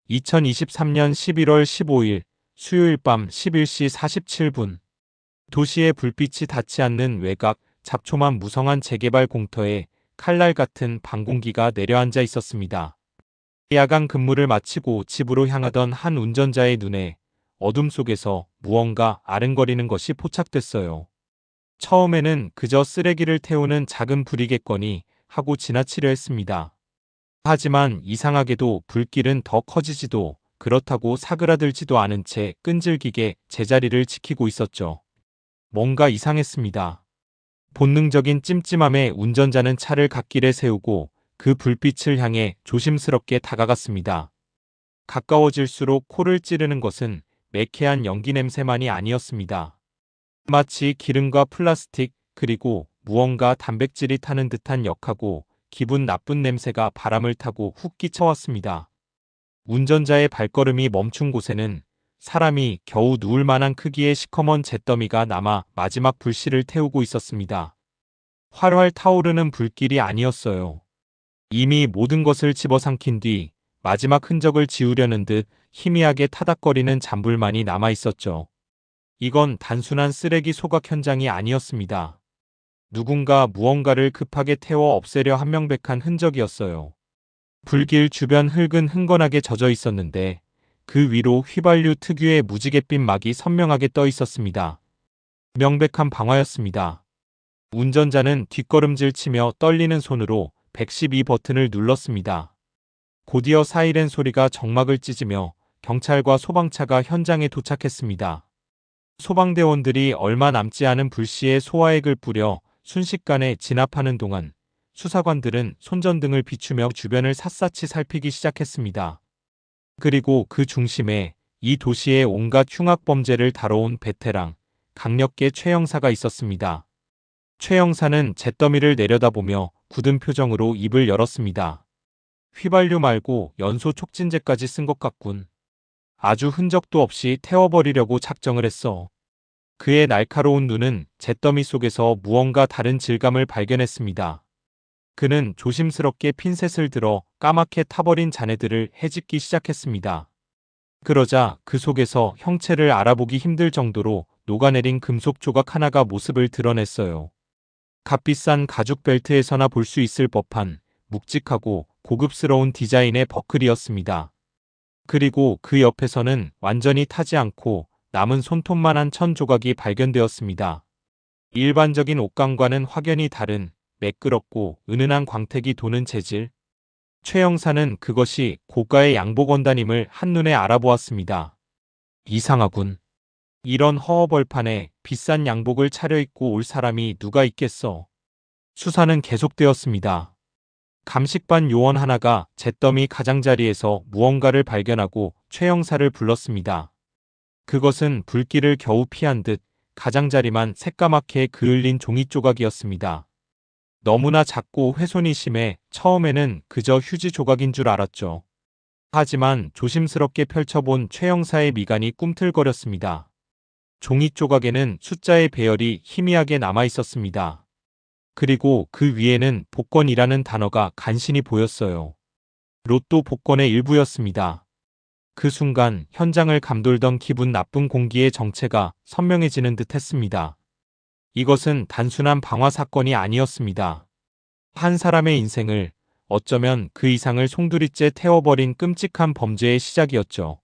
2023년 11월 15일 수요일 밤 11시 47분 도시의 불빛이 닿지 않는 외곽 잡초만 무성한 재개발 공터에 칼날 같은 방공기가 내려앉아 있었습니다. 야간 근무를 마치고 집으로 향하던 한 운전자의 눈에 어둠 속에서 무언가 아른거리는 것이 포착됐어요. 처음에는 그저 쓰레기를 태우는 작은 불이겠거니 하고 지나치려 했습니다. 하지만 이상하게도 불길은 더 커지지도 그렇다고 사그라들지도 않은 채 끈질기게 제자리를 지키고 있었죠. 뭔가 이상했습니다. 본능적인 찜찜함에 운전자는 차를 갓길에 세우고 그 불빛을 향해 조심스럽게 다가갔습니다. 가까워질수록 코를 찌르는 것은 매캐한 연기 냄새만이 아니었습니다. 마치 기름과 플라스틱 그리고 무언가 단백질이 타는 듯한 역하고 기분 나쁜 냄새가 바람을 타고 훅 끼쳐왔습니다. 운전자의 발걸음이 멈춘 곳에는 사람이 겨우 누울 만한 크기의 시커먼 잿더미가 남아 마지막 불씨를 태우고 있었습니다. 활활 타오르는 불길이 아니었어요. 이미 모든 것을 집어삼킨 뒤 마지막 흔적을 지우려는 듯 희미하게 타닥거리는 잔불만이 남아 있었죠. 이건 단순한 쓰레기 소각 현장이 아니었습니다. 누군가 무언가를 급하게 태워 없애려 한 명백한 흔적이었어요. 불길 주변 흙은 흥건하게 젖어 있었는데 그 위로 휘발유 특유의 무지갯빛 막이 선명하게 떠 있었습니다. 명백한 방화였습니다. 운전자는 뒷걸음질 치며 떨리는 손으로 112 버튼을 눌렀습니다. 곧이어 사이렌 소리가 정막을 찢으며 경찰과 소방차가 현장에 도착했습니다. 소방대원들이 얼마 남지 않은 불씨에 소화액을 뿌려 순식간에 진압하는 동안 수사관들은 손전등을 비추며 주변을 샅샅이 살피기 시작했습니다. 그리고 그 중심에 이 도시의 온갖 흉악범죄를 다뤄온 베테랑, 강력계 최 형사가 있었습니다. 최 형사는 잿더미를 내려다보며 굳은 표정으로 입을 열었습니다. 휘발유 말고 연소 촉진제까지 쓴 것 같군. 아주 흔적도 없이 태워버리려고 작정을 했어. 그의 날카로운 눈은 잿더미 속에서 무언가 다른 질감을 발견했습니다. 그는 조심스럽게 핀셋을 들어 까맣게 타버린 잔해들을 헤집기 시작했습니다. 그러자 그 속에서 형체를 알아보기 힘들 정도로 녹아내린 금속 조각 하나가 모습을 드러냈어요. 값비싼 가죽 벨트에서나 볼 수 있을 법한 묵직하고 고급스러운 디자인의 버클이었습니다. 그리고 그 옆에서는 완전히 타지 않고 남은 손톱만한 천 조각이 발견되었습니다. 일반적인 옷감과는 확연히 다른 매끄럽고 은은한 광택이 도는 재질. 최 형사는 그것이 고가의 양복 원단임을 한눈에 알아보았습니다. 이상하군. 이런 허허벌판에 비싼 양복을 차려입고 올 사람이 누가 있겠어. 수사는 계속되었습니다. 감식반 요원 하나가 잿더미 가장자리에서 무언가를 발견하고 최 형사를 불렀습니다. 그것은 불길을 겨우 피한 듯 가장자리만 새까맣게 그을린 종이 조각이었습니다. 너무나 작고 훼손이 심해 처음에는 그저 휴지 조각인 줄 알았죠. 하지만 조심스럽게 펼쳐본 최 형사의 미간이 꿈틀거렸습니다. 종이 조각에는 숫자의 배열이 희미하게 남아 있었습니다. 그리고 그 위에는 복권이라는 단어가 간신히 보였어요. 로또 복권의 일부였습니다. 그 순간 현장을 감돌던 기분 나쁜 공기의 정체가 선명해지는 듯 했습니다. 이것은 단순한 방화 사건이 아니었습니다. 한 사람의 인생을, 어쩌면 그 이상을 송두리째 태워버린 끔찍한 범죄의 시작이었죠.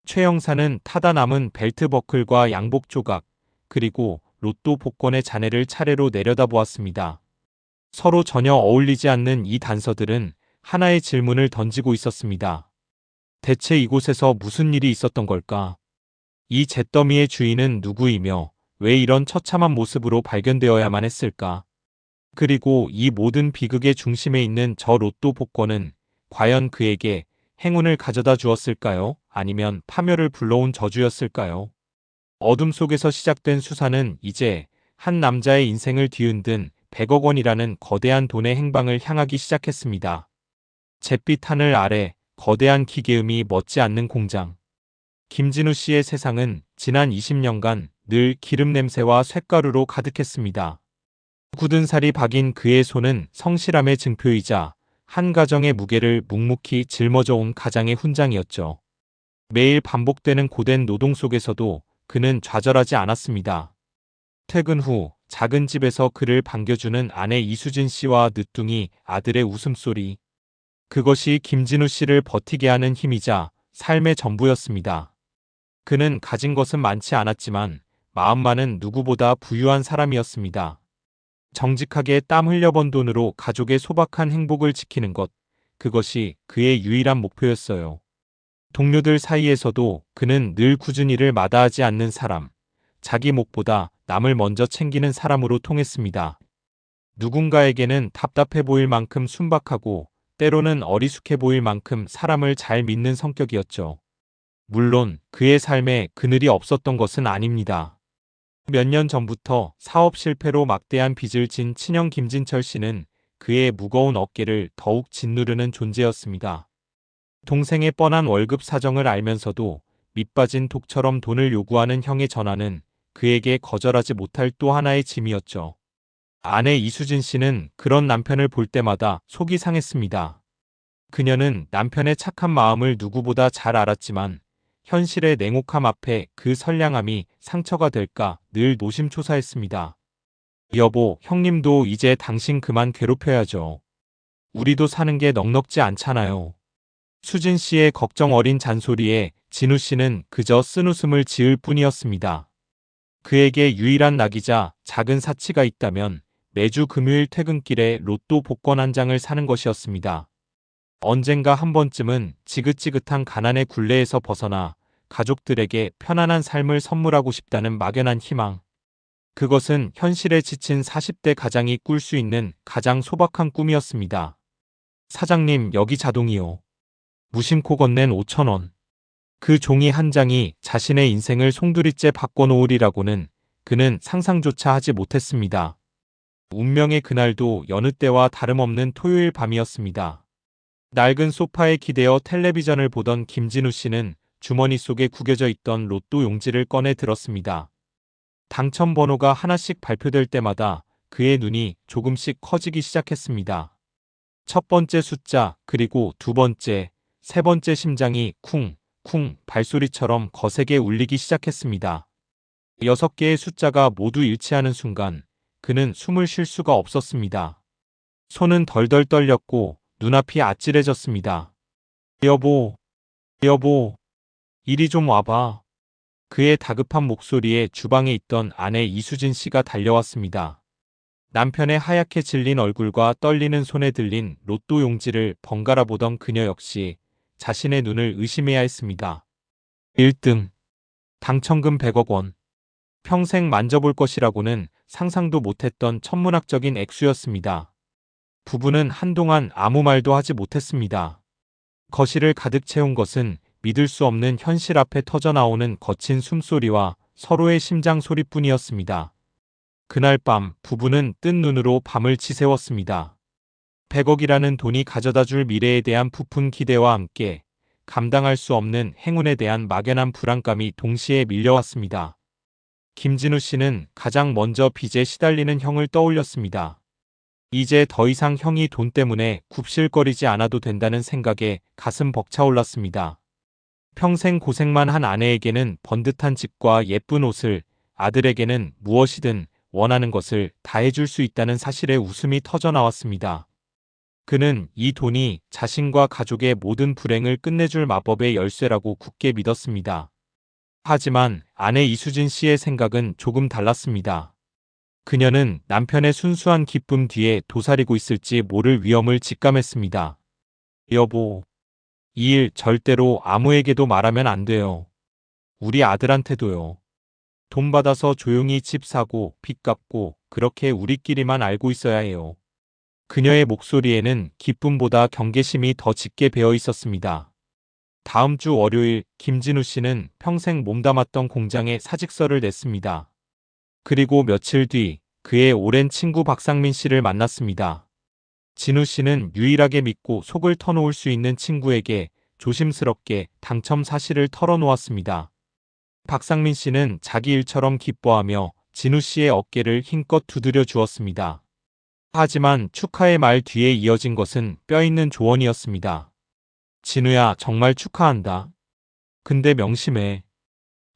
최 형사는 타다 남은 벨트 버클과 양복 조각, 그리고 로또 복권의 잔해를 차례로 내려다보았습니다. 서로 전혀 어울리지 않는 이 단서들은 하나의 질문을 던지고 있었습니다. 대체 이곳에서 무슨 일이 있었던 걸까? 이 잿더미의 주인은 누구이며 왜 이런 처참한 모습으로 발견되어야만 했을까? 그리고 이 모든 비극의 중심에 있는 저 로또 복권은 과연 그에게 행운을 가져다 주었을까요? 아니면 파멸을 불러온 저주였을까요? 어둠 속에서 시작된 수사는 이제 한 남자의 인생을 뒤흔든 100억 원이라는 거대한 돈의 행방을 향하기 시작했습니다. 잿빛 하늘 아래 거대한 기계음이 멎지 않는 공장. 김진우 씨의 세상은 지난 20년간 늘 기름 냄새와 쇳가루로 가득했습니다. 굳은 살이 박인 그의 손은 성실함의 증표이자 한 가정의 무게를 묵묵히 짊어져 온 가장의 훈장이었죠. 매일 반복되는 고된 노동 속에서도 그는 좌절하지 않았습니다. 퇴근 후 작은 집에서 그를 반겨주는 아내 이수진 씨와 늦둥이 아들의 웃음소리. 그것이 김진우 씨를 버티게 하는 힘이자 삶의 전부였습니다. 그는 가진 것은 많지 않았지만 마음만은 누구보다 부유한 사람이었습니다. 정직하게 땀 흘려번 돈으로 가족의 소박한 행복을 지키는 것, 그것이 그의 유일한 목표였어요. 동료들 사이에서도 그는 늘 꾸준히를 마다하지 않는 사람, 자기 목보다 남을 먼저 챙기는 사람으로 통했습니다. 누군가에게는 답답해 보일 만큼 순박하고 때로는 어리숙해 보일 만큼 사람을 잘 믿는 성격이었죠. 물론 그의 삶에 그늘이 없었던 것은 아닙니다. 몇 년 전부터 사업 실패로 막대한 빚을 진 친형 김진철 씨는 그의 무거운 어깨를 더욱 짓누르는 존재였습니다. 동생의 뻔한 월급 사정을 알면서도 밑빠진 독처럼 돈을 요구하는 형의 전화는 그에게 거절하지 못할 또 하나의 짐이었죠. 아내 이수진 씨는 그런 남편을 볼 때마다 속이 상했습니다. 그녀는 남편의 착한 마음을 누구보다 잘 알았지만 현실의 냉혹함 앞에 그 선량함이 상처가 될까 늘 노심초사했습니다. 여보, 형님도 이제 당신 그만 괴롭혀야죠. 우리도 사는 게 넉넉지 않잖아요. 수진 씨의 걱정 어린 잔소리에 진우 씨는 그저 쓴웃음을 지을 뿐이었습니다. 그에게 유일한 낙이자 작은 사치가 있다면 매주 금요일 퇴근길에 로또 복권 한 장을 사는 것이었습니다. 언젠가 한 번쯤은 지긋지긋한 가난의 굴레에서 벗어나 가족들에게 편안한 삶을 선물하고 싶다는 막연한 희망. 그것은 현실에 지친 40대 가장이 꿀 수 있는 가장 소박한 꿈이었습니다. 사장님, 여기 자동이요. 무심코 건넨 5,000원. 그 종이 한 장이 자신의 인생을 송두리째 바꿔놓으리라고는 그는 상상조차 하지 못했습니다. 운명의 그날도 여느 때와 다름없는 토요일 밤이었습니다. 낡은 소파에 기대어 텔레비전을 보던 김진우 씨는 주머니 속에 구겨져 있던 로또 용지를 꺼내 들었습니다. 당첨 번호가 하나씩 발표될 때마다 그의 눈이 조금씩 커지기 시작했습니다. 첫 번째 숫자, 그리고 두 번째, 세 번째 심장이 쿵, 쿵 발소리처럼 거세게 울리기 시작했습니다. 6개의 숫자가 모두 일치하는 순간 그는 숨을 쉴 수가 없었습니다. 손은 덜덜 떨렸고 눈앞이 아찔해졌습니다. 여보, 여보, 이리 좀 와봐. 그의 다급한 목소리에 주방에 있던 아내 이수진 씨가 달려왔습니다. 남편의 하얗게 질린 얼굴과 떨리는 손에 들린 로또 용지를 번갈아 보던 그녀 역시 자신의 눈을 의심해야 했습니다. 1등. 당첨금 100억 원. 평생 만져볼 것이라고는 상상도 못했던 천문학적인 액수였습니다. 부부는 한동안 아무 말도 하지 못했습니다. 거실을 가득 채운 것은 믿을 수 없는 현실 앞에 터져나오는 거친 숨소리와 서로의 심장 소리뿐이었습니다. 그날 밤 부부는 뜬 눈으로 밤을 지새웠습니다. 100억이라는 돈이 가져다줄 미래에 대한 부푼 기대와 함께 감당할 수 없는 행운에 대한 막연한 불안감이 동시에 밀려왔습니다. 김진우 씨는 가장 먼저 빚에 시달리는 형을 떠올렸습니다. 이제 더 이상 형이 돈 때문에 굽실거리지 않아도 된다는 생각에 가슴 벅차올랐습니다. 평생 고생만 한 아내에게는 번듯한 집과 예쁜 옷을, 아들에게는 무엇이든 원하는 것을 다 해줄 수 있다는 사실에 웃음이 터져나왔습니다. 그는 이 돈이 자신과 가족의 모든 불행을 끝내줄 마법의 열쇠라고 굳게 믿었습니다. 하지만 아내 이수진 씨의 생각은 조금 달랐습니다. 그녀는 남편의 순수한 기쁨 뒤에 도사리고 있을지 모를 위험을 직감했습니다. 여보, 이 일 절대로 아무에게도 말하면 안 돼요. 우리 아들한테도요. 돈 받아서 조용히 집 사고 빚 갚고 그렇게 우리끼리만 알고 있어야 해요. 그녀의 목소리에는 기쁨보다 경계심이 더 짙게 배어 있었습니다. 다음 주 월요일 김진우 씨는 평생 몸담았던 공장에 사직서를 냈습니다. 그리고 며칠 뒤 그의 오랜 친구 박상민 씨를 만났습니다. 진우 씨는 유일하게 믿고 속을 터놓을 수 있는 친구에게 조심스럽게 당첨 사실을 털어놓았습니다. 박상민 씨는 자기 일처럼 기뻐하며 진우 씨의 어깨를 힘껏 두드려 주었습니다. 하지만 축하의 말 뒤에 이어진 것은 뼈있는 조언이었습니다. 진우야, 정말 축하한다. 근데 명심해.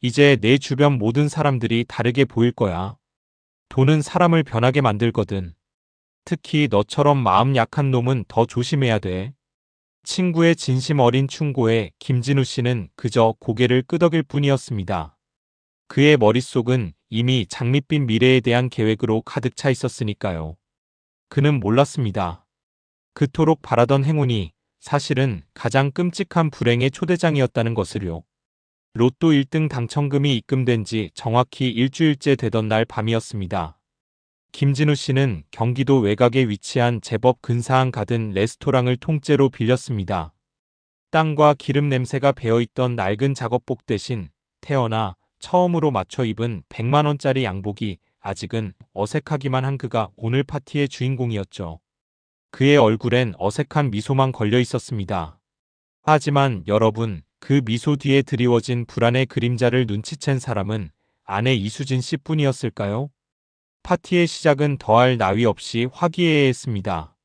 이제 내 주변 모든 사람들이 다르게 보일 거야. 돈은 사람을 변하게 만들거든. 특히 너처럼 마음 약한 놈은 더 조심해야 돼. 친구의 진심 어린 충고에 김진우 씨는 그저 고개를 끄덕일 뿐이었습니다. 그의 머릿속은 이미 장밋빛 미래에 대한 계획으로 가득 차 있었으니까요. 그는 몰랐습니다. 그토록 바라던 행운이 사실은 가장 끔찍한 불행의 초대장이었다는 것을요. 로또 1등 당첨금이 입금된 지 정확히 일주일째 되던 날 밤이었습니다. 김진우 씨는 경기도 외곽에 위치한 제법 근사한 가든 레스토랑을 통째로 빌렸습니다. 땅과 기름 냄새가 배어있던 낡은 작업복 대신 태어나 처음으로 맞춰 입은 100만 원짜리 양복이 아직은 어색하기만 한 그가 오늘 파티의 주인공이었죠. 그의 얼굴엔 어색한 미소만 걸려 있었습니다. 하지만 여러분, 그 미소 뒤에 드리워진 불안의 그림자를 눈치챈 사람은 아내 이수진 씨뿐이었을까요? 파티의 시작은 더할 나위 없이 화기애애했습니다.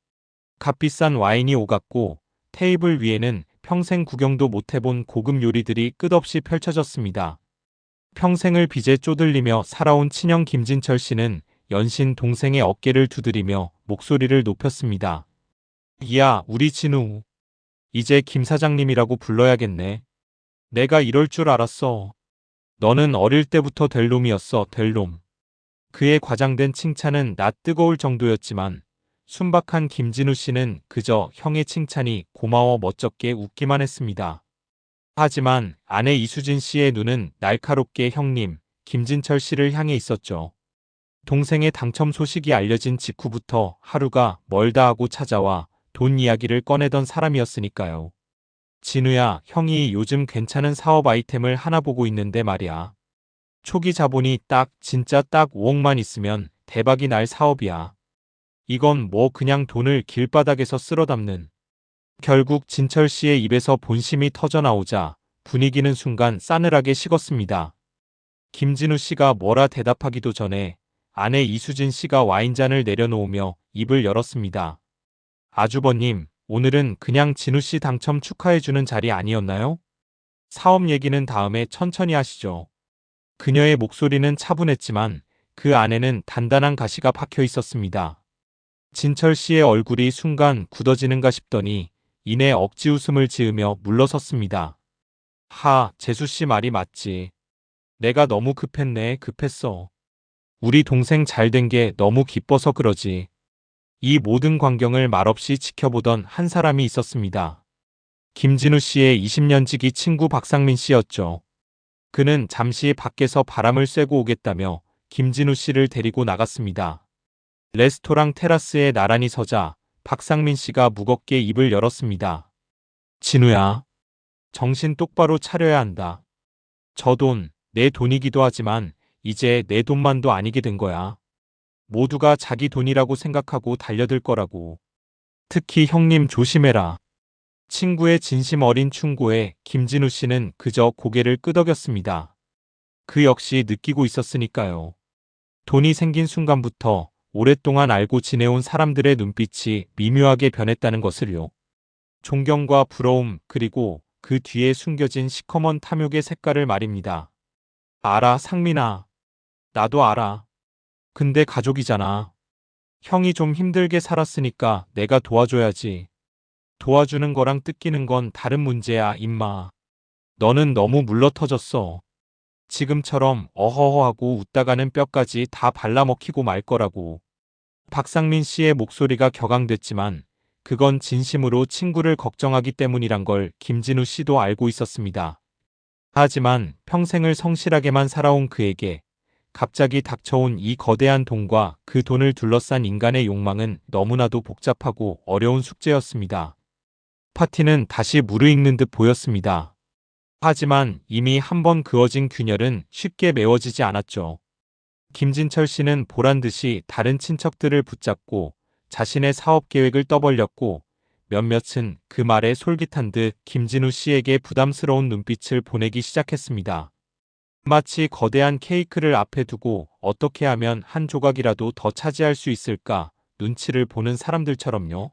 값비싼 와인이 오갔고 테이블 위에는 평생 구경도 못 해본 고급 요리들이 끝없이 펼쳐졌습니다. 평생을 빚에 쪼들리며 살아온 친형 김진철 씨는 연신 동생의 어깨를 두드리며 목소리를 높였습니다. 이야, 우리 진우. 이제 김 사장님이라고 불러야겠네. 내가 이럴 줄 알았어. 너는 어릴 때부터 될 놈이었어, 될 놈. 그의 과장된 칭찬은 낯 뜨거울 정도였지만 순박한 김진우 씨는 그저 형의 칭찬이 고마워 멋쩍게 웃기만 했습니다. 하지만 아내 이수진 씨의 눈은 날카롭게 형님, 김진철 씨를 향해 있었죠. 동생의 당첨 소식이 알려진 직후부터 하루가 멀다 하고 찾아와 돈 이야기를 꺼내던 사람이었으니까요. 진우야, 형이 요즘 괜찮은 사업 아이템을 하나 보고 있는데 말이야. 초기 자본이 진짜 딱 5억만 있으면 대박이 날 사업이야. 이건 뭐 그냥 돈을 길바닥에서 쓸어 담는. 결국 진철 씨의 입에서 본심이 터져나오자 분위기는 순간 싸늘하게 식었습니다. 김진우 씨가 뭐라 대답하기도 전에 아내 이수진 씨가 와인잔을 내려놓으며 입을 열었습니다. 아주버님, 오늘은 그냥 진우 씨 당첨 축하해주는 자리 아니었나요? 사업 얘기는 다음에 천천히 하시죠. 그녀의 목소리는 차분했지만 그 안에는 단단한 가시가 박혀 있었습니다. 진철 씨의 얼굴이 순간 굳어지는가 싶더니 이내 억지 웃음을 지으며 물러섰습니다. 재수 씨 말이 맞지. 내가 너무 급했네, 급했어. 우리 동생 잘 된 게 너무 기뻐서 그러지. 이 모든 광경을 말없이 지켜보던 한 사람이 있었습니다. 김진우 씨의 20년 지기 친구 박상민 씨였죠. 그는 잠시 밖에서 바람을 쐬고 오겠다며 김진우 씨를 데리고 나갔습니다. 레스토랑 테라스에 나란히 서자 박상민 씨가 무겁게 입을 열었습니다. 진우야, 정신 똑바로 차려야 한다. 저 돈, 내 돈이기도 하지만 이제 내 돈만도 아니게 된 거야. 모두가 자기 돈이라고 생각하고 달려들 거라고. 특히 형님 조심해라. 친구의 진심 어린 충고에 김진우 씨는 그저 고개를 끄덕였습니다. 그 역시 느끼고 있었으니까요. 돈이 생긴 순간부터 오랫동안 알고 지내온 사람들의 눈빛이 미묘하게 변했다는 것을요. 존경과 부러움 그리고 그 뒤에 숨겨진 시커먼 탐욕의 색깔을 말입니다. 알아, 상민아. 나도 알아. 근데 가족이잖아. 형이 좀 힘들게 살았으니까 내가 도와줘야지. 도와주는 거랑 뜯기는 건 다른 문제야, 임마. 너는 너무 물러터졌어. 지금처럼 어허허하고 웃다가는 뼈까지 다 발라먹히고 말 거라고. 박상민 씨의 목소리가 격앙됐지만 그건 진심으로 친구를 걱정하기 때문이란 걸 김진우 씨도 알고 있었습니다. 하지만 평생을 성실하게만 살아온 그에게 갑자기 닥쳐온 이 거대한 돈과 그 돈을 둘러싼 인간의 욕망은 너무나도 복잡하고 어려운 숙제였습니다. 파티는 다시 무르익는 듯 보였습니다. 하지만 이미 한번 그어진 균열은 쉽게 메워지지 않았죠. 김진철 씨는 보란듯이 다른 친척들을 붙잡고 자신의 사업 계획을 떠벌렸고 몇몇은 그 말에 솔깃한 듯 김진우 씨에게 부담스러운 눈빛을 보내기 시작했습니다. 마치 거대한 케이크를 앞에 두고 어떻게 하면 한 조각이라도 더 차지할 수 있을까 눈치를 보는 사람들처럼요.